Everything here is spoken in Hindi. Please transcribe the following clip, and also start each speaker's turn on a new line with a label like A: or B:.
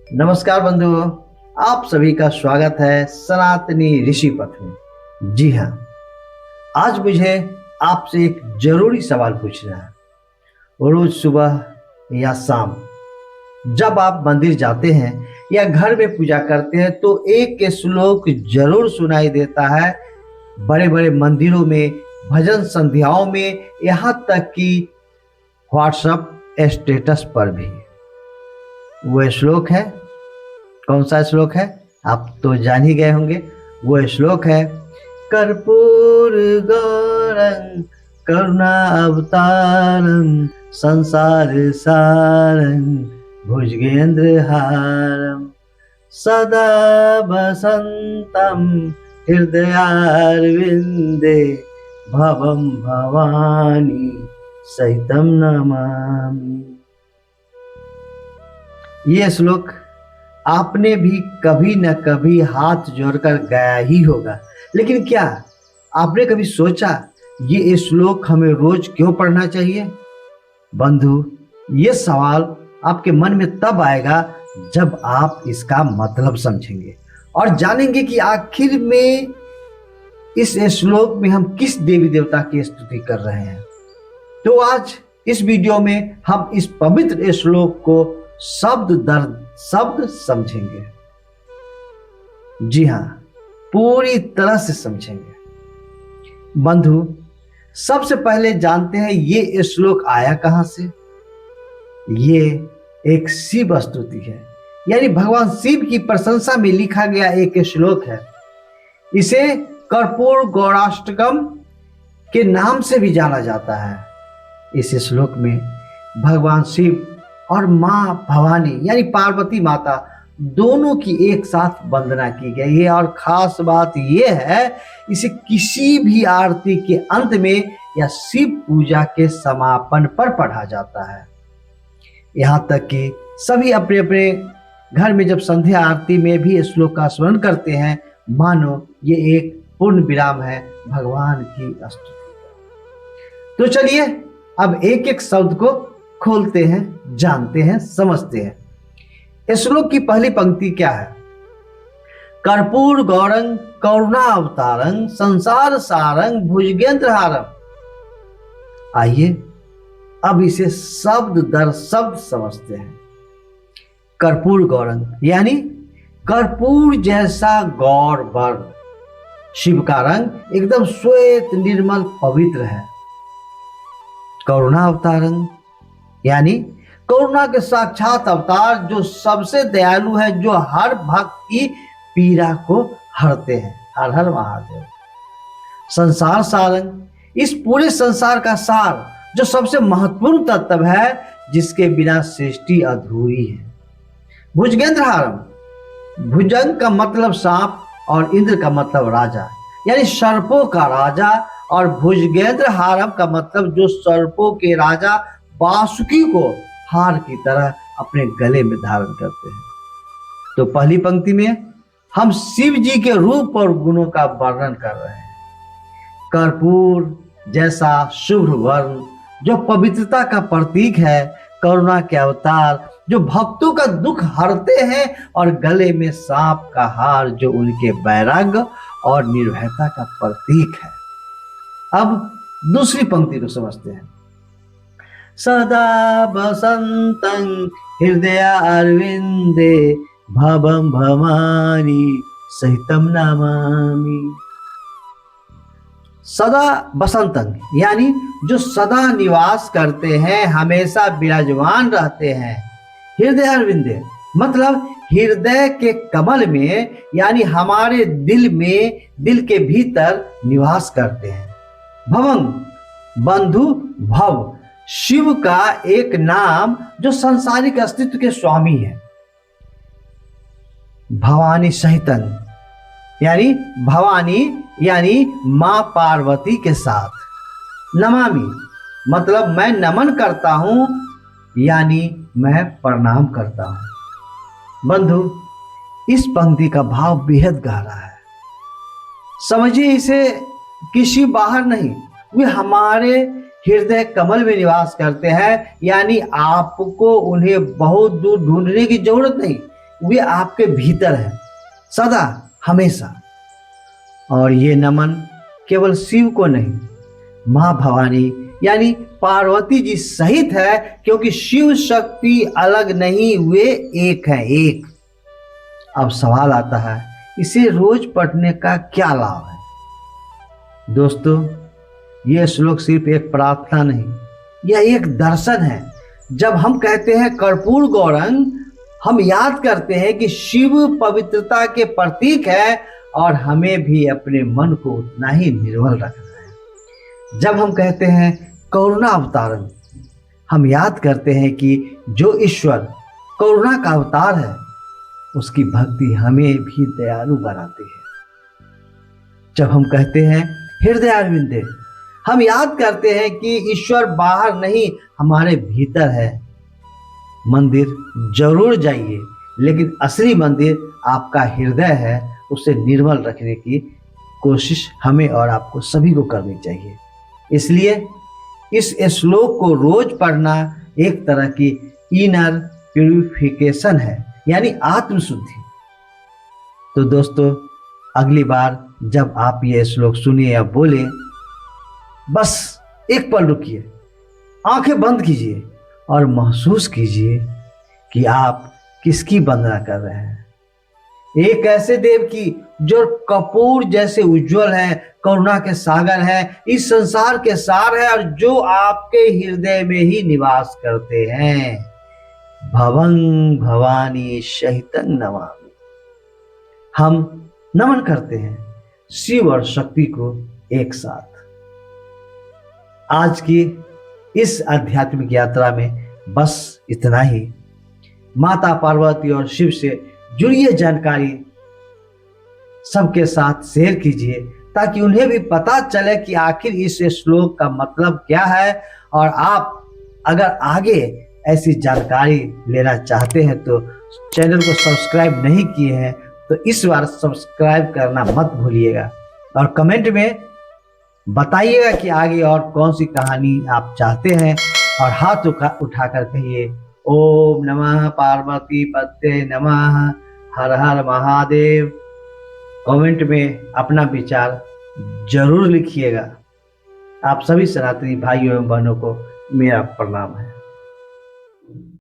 A: नमस्कार बंधुओं, आप सभी का स्वागत है सनातनी ऋषि पथ में। जी हाँ, आज मुझे आपसे एक जरूरी सवाल पूछना है। रोज सुबह या शाम जब आप मंदिर जाते हैं या घर में पूजा करते हैं तो एक श्लोक जरूर सुनाई देता है। बड़े बड़े मंदिरों में, भजन संध्याओं में, यहाँ तक कि व्हाट्सएप स्टेटस पर भी। वो श्लोक है, कौन सा श्लोक है आप तो जान ही गए होंगे। वो श्लोक है, कर्पूर गौरं करुणा अवतारं संसार सारं भुजगेंद्र हारं सदा वसंतं हृदयारविंदे भवं भवानी सहितं नमामि। ये श्लोक आपने भी कभी न कभी हाथ जोड़कर गाया ही होगा, लेकिन क्या आपने कभी सोचा ये श्लोक हमें रोज क्यों पढ़ना चाहिए? बंधु, ये सवाल आपके मन में तब आएगा जब आप इसका मतलब समझेंगे और जानेंगे कि आखिर में इस श्लोक में हम किस देवी देवता की स्तुति कर रहे हैं। तो आज इस वीडियो में हम इस पवित्र श्लोक को शब्द दर शब्द समझेंगे। जी हाँ, पूरी तरह से समझेंगे। बंधु, सबसे पहले जानते हैं ये श्लोक आया कहां से। ये एक शिव स्तुति है, यानी भगवान शिव की प्रशंसा में लिखा गया एक श्लोक है। इसे कर्पूर गौराष्टकम के नाम से भी जाना जाता है। इस श्लोक में भगवान शिव और मां भवानी यानी पार्वती माता दोनों की एक साथ वंदना की गई है। और खास बात यह है, इसे किसी भी आरती के अंत में या शिव पूजा के समापन पर पढ़ा जाता है। यहाँ तक कि सभी अपने अपने घर में जब संध्या आरती में भी इस श्लोक का स्मरण करते हैं, मानो ये एक पूर्ण विराम है भगवान की स्तुति। तो चलिए अब एक एक शब्द को खोलते हैं, जानते हैं, समझते हैं। श्लोक की पहली पंक्ति क्या है? कर्पूर गौरं करुणा अवतारं संसार सारं भुजगेंद्र हारं। आइए अब इसे शब्द दर शब्द समझते हैं। कर्पूर गौरं यानी कर्पूर जैसा गौर वर्ण। शिव का रंग एकदम श्वेत निर्मल पवित्र है। करुणा अवतारं यानी करुणा के साक्षात अवतार, जो सबसे दयालु है, जो हर भक्त की पीड़ा को हरते हैं। हर हर महादेव। संसार सारंग, इस पूरे संसार का सार, जो सबसे महत्वपूर्ण तत्व है, जिसके बिना सृष्टि अधूरी है। भुजगेंद्र हारम, भुजंग का मतलब सांप और इंद्र का मतलब राजा, यानी सर्पों का राजा। और भुजगेंद्र हारम का मतलब जो सर्पों के राजा वासुकी को हार की तरह अपने गले में धारण करते हैं। तो पहली पंक्ति में हम शिव जी के रूप और गुणों का वर्णन कर रहे हैं। कर्पूर जैसा शुभ्र वर्ण, जो पवित्रता का प्रतीक है। करुणा के अवतार, जो भक्तों का दुख हरते हैं। और गले में सांप का हार, जो उनके वैराग्य और निर्भयता का प्रतीक है। अब दूसरी पंक्ति को समझते हैं। सदा वसंतं हृदयारविंदे भवं भवानी सहितं नमामि। सदा वसंतं यानी जो सदा निवास करते हैं, हमेशा विराजमान रहते हैं। हृदयारविंदे मतलब हृदय के कमल में, यानी हमारे दिल में, दिल के भीतर निवास करते हैं। भवं बंधु, भव शिव का एक नाम, जो सांसारिक अस्तित्व के स्वामी है। भवानी सहितन यानी भवानी यानी मां पार्वती के साथ। नमामि मतलब मैं नमन करता हूं, यानी मैं प्रणाम करता हूं। बंधु, इस पंक्ति का भाव बेहद गहरा है। समझिए इसे किसी बाहर नहीं, वे हमारे हृदय कमल में निवास करते हैं, यानी आपको उन्हें बहुत दूर ढूंढने की जरूरत नहीं। वे आपके भीतर हैं सदा हमेशा। और ये नमन केवल शिव को नहीं, माँ भवानी यानी पार्वती जी सहित है, क्योंकि शिव शक्ति अलग नहीं, वे एक है, एक। अब सवाल आता है, इसे रोज पढ़ने का क्या लाभ है? दोस्तों, यह श्लोक सिर्फ एक प्रार्थना नहीं, यह एक दर्शन है। जब हम कहते हैं कर्पूर गौरंग, हम याद करते हैं कि शिव पवित्रता के प्रतीक है और हमें भी अपने मन को उतना ही निर्मल रखना है। जब हम कहते हैं करुणा अवतारम, हम याद करते हैं कि जो ईश्वर करुणा का अवतार है, उसकी भक्ति हमें भी दयालु बनाती है। जब हम कहते हैं हृदय अरविंदे, हम याद करते हैं कि ईश्वर बाहर नहीं, हमारे भीतर है। मंदिर जरूर जाइए, लेकिन असली मंदिर आपका हृदय है। उसे निर्मल रखने की कोशिश हमें और आपको सभी को करनी चाहिए। इसलिए इस श्लोक को रोज पढ़ना एक तरह की इनर प्यूरिफिकेशन है, यानी आत्मशुद्धि। तो दोस्तों, अगली बार जब आप ये श्लोक सुनिए या बोले, बस एक पल रुकिए, आंखें बंद कीजिए और महसूस कीजिए कि आप किसकी वंदना कर रहे हैं। एक ऐसे देव की जो कपूर जैसे उज्जवल है, करुणा के सागर है, इस संसार के सार है, और जो आपके हृदय में ही निवास करते हैं। भवं भवानी सहितं नमामि। हम नमन करते हैं शिव और शक्ति को एक साथ। आज की इस आध्यात्मिक यात्रा में बस इतना ही। माता पार्वती और शिव से जुड़ी ये जानकारी सबके साथ शेयर कीजिए, ताकि उन्हें भी पता चले कि आखिर इस श्लोक का मतलब क्या है। और आप अगर आगे ऐसी जानकारी लेना चाहते हैं तो चैनल को सब्सक्राइब नहीं किए हैं तो इस बार सब्सक्राइब करना मत भूलिएगा, और कमेंट में बताइएगा कि आगे और कौन सी कहानी आप चाहते हैं, और हाथ उठाकर कहिए ओम नमः पार्वती पते नमः, हर हर महादेव। कमेंट में अपना विचार जरूर लिखिएगा। आप सभी सनातनी भाइयों एवं बहनों को मेरा प्रणाम है।